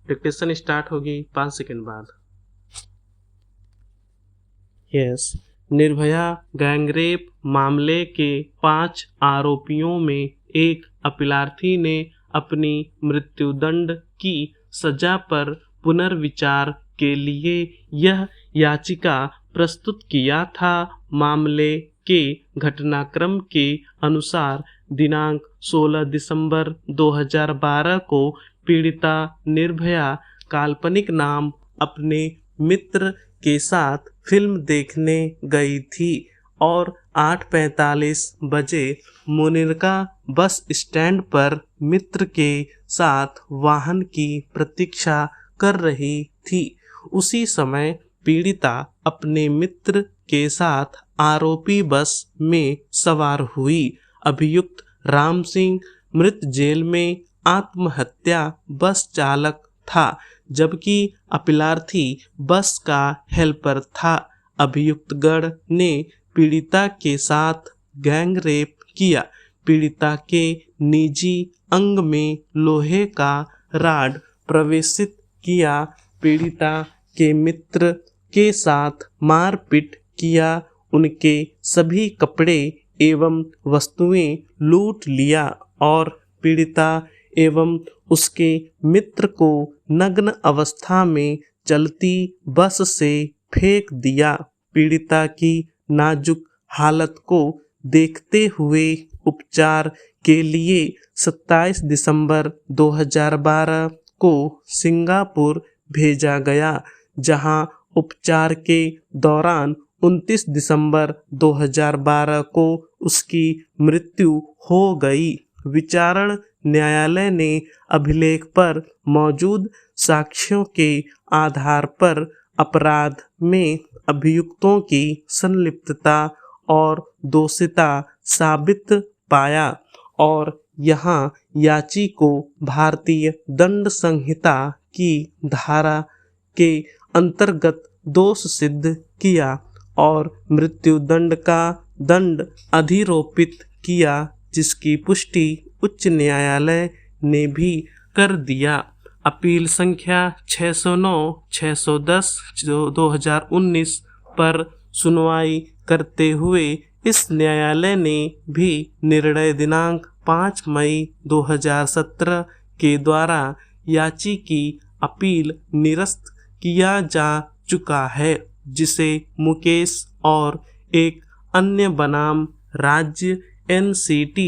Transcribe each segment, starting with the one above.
Dictation start होगी 5 second बाद। Yes. Nirbhaya gangrape मामले के 5 आरोपियों में एक अपीलार्थी ने अपनी मृत्युदंड की सजा पर पुनर्विचार के लिए यह याचिका प्रस्तुत किया था। मामले के घटनाक्रम के अनुसार दिनांक 16 दिसंबर 2012 को पीड़िता निर्भया काल्पनिक नाम अपने मित्र के साथ फिल्म देखने गई थी और 8:45 बजे मुनिरका बस स्टैंड पर मित्र के साथ वाहन की प्रतीक्षा कर रही थी। उसी समय पीड़िता अपने मित्र के साथ आरोपी बस में सवार हुई। अभियुक्त राम सिंह मृत जेल में आत्महत्या बस चालक था, जबकि अपीलार्थी बस का हेल्पर था। अभियुक्त गण ने पीड़िता के साथ गैंग रेप किया। पीड़िता के निजी अंग में लोहे का रॉड प्रवेशित किया। पीड़िता के मित्र के साथ मारपीट किया। उनके सभी कपड़े एवं वस्तुएं लूट लिया और पीड़िता एवं उसके मित्र को नग्न अवस्था में चलती बस से फेंक दिया। पीड़िता की नाजुक हालत को देखते हुए उपचार के लिए 27 दिसंबर 2012 को सिंगापुर भेजा गया, जहां उपचार के दौरान 29 दिसंबर 2012 को उसकी मृत्यु हो गई। विचारण न्यायालय ने अभिलेख पर मौजूद साक्ष्यों के आधार पर अपराध में अभियुक्तों की संलिप्तता और दोषिता साबित पाया और यहाँ याची को भारतीय दंड संहिता की धारा के अंतर्गत दोष सिद्ध किया और मृत्युदंड का दंड अधिरोपित किया, जिसकी पुष्टि उच्च न्यायालय ने भी कर दिया। अपील संख्या 609/610 2019 पर सुनवाई करते हुए इस न्यायालय ने भी निर्णय दिनांक 5 मई 2017 के द्वारा याची की अपील निरस्त किया जा चुका है, जिसे मुकेश और एक अन्य बनाम राज्य NCT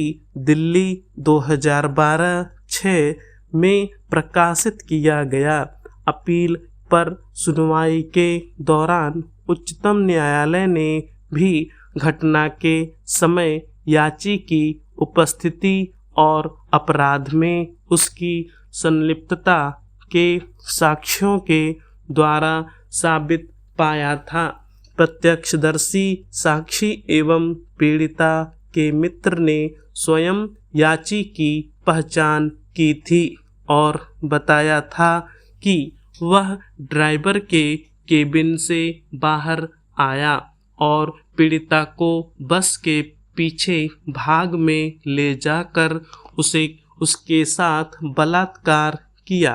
दिल्ली 2012-6 में प्रकाशित किया गया। अपील पर सुनवाई के दौरान उच्चतम न्यायालय ने भी घटना के समय याची की उपस्थिति और अपराध में उसकी संलिप्तता के साक्ष्यों के द्वारा साबित पाया था। प्रत्यक्षदर्शी साक्षी एवं पीड़िता के मित्र ने स्वयं याची की पहचान की थी और बताया था कि वह ड्राइवर के केबिन से बाहर आया और पीड़िता को बस के पीछे भाग में ले जाकर उसे उसके साथ बलात्कार किया।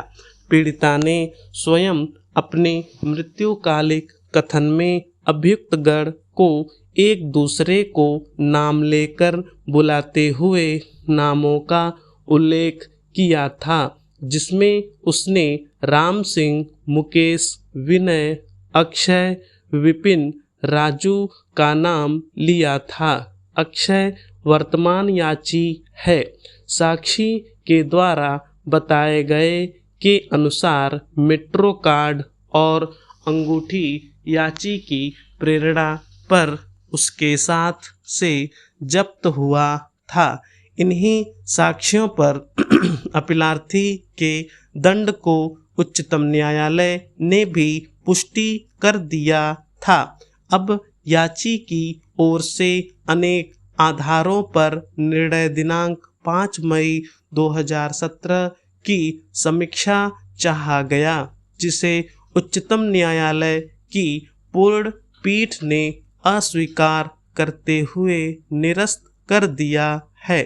पीड़िता ने स्वयं अपने मृत्युकालिक कथन में अभियुक्त गण को एक दूसरे को नाम लेकर बुलाते हुए नामों का उल्लेख किया था, जिसमें उसने राम सिंह, मुकेश, विनय, अक्षय, विपिन, राजू का नाम लिया था। अक्षय वर्तमान याची है। साक्षी के द्वारा बताए गए के अनुसार मेट्रो कार्ड और अंगूठी याची की प्रेरणा पर उसके साथ से जब्त हुआ था। इन्हीं साक्ष्यों पर अपीलार्थी के दंड को उच्चतम न्यायालय ने भी पुष्टि कर दिया था। अब याची की ओर से अनेक आधारों पर निर्णय दिनांक 5 मई 2017 की समीक्षा चाहा गया, जिसे उच्चतम न्यायालय की पूर्ण पीठ ने अस्वीकार करते हुए निरस्त कर दिया है।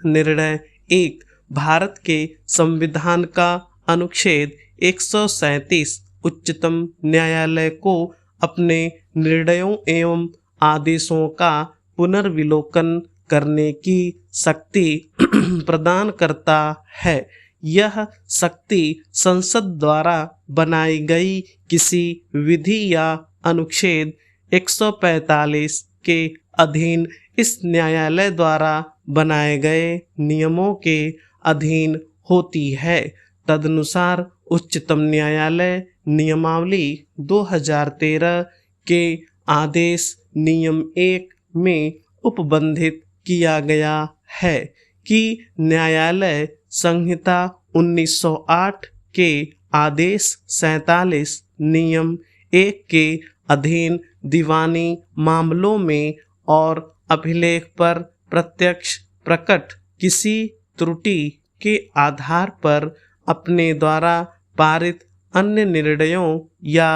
निर्णय 1। भारत के संविधान का अनुच्छेद 137 उच्चतम न्यायालय को अपने निर्णयों एवं आदेशों का पुनर्विलोकन करने की शक्ति प्रदान करता है। यह शक्ति संसद द्वारा बनाई गई किसी विधि या अनुच्छेद 145 के अधीन इस न्यायालय द्वारा बनाए गए नियमों के अधीन होती है। तदनुसार उच्चतम न्यायालय नियमावली 2013 के आदेश नियम 1 में उपबंधित किया गया है कि न्यायालय संहिता 1908 के आदेश 47 नियम 1 के अधीन दीवानी मामलों में और अभिलेख पर प्रत्यक्ष प्रकट किसी त्रुटि के आधार पर अपने द्वारा पारित अन्य निर्णयों या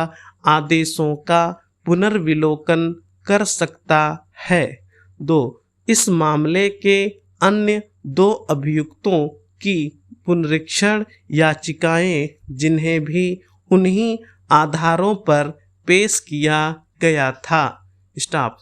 आदेशों का पुनर्विलोकन कर सकता है। 2. इस मामले के अन्य 2 अभियुक्तों की पुनरीक्षण याचिकाएं जिन्हें भी उन्हीं आधारों पर पेश किया गया था। स्टॉप।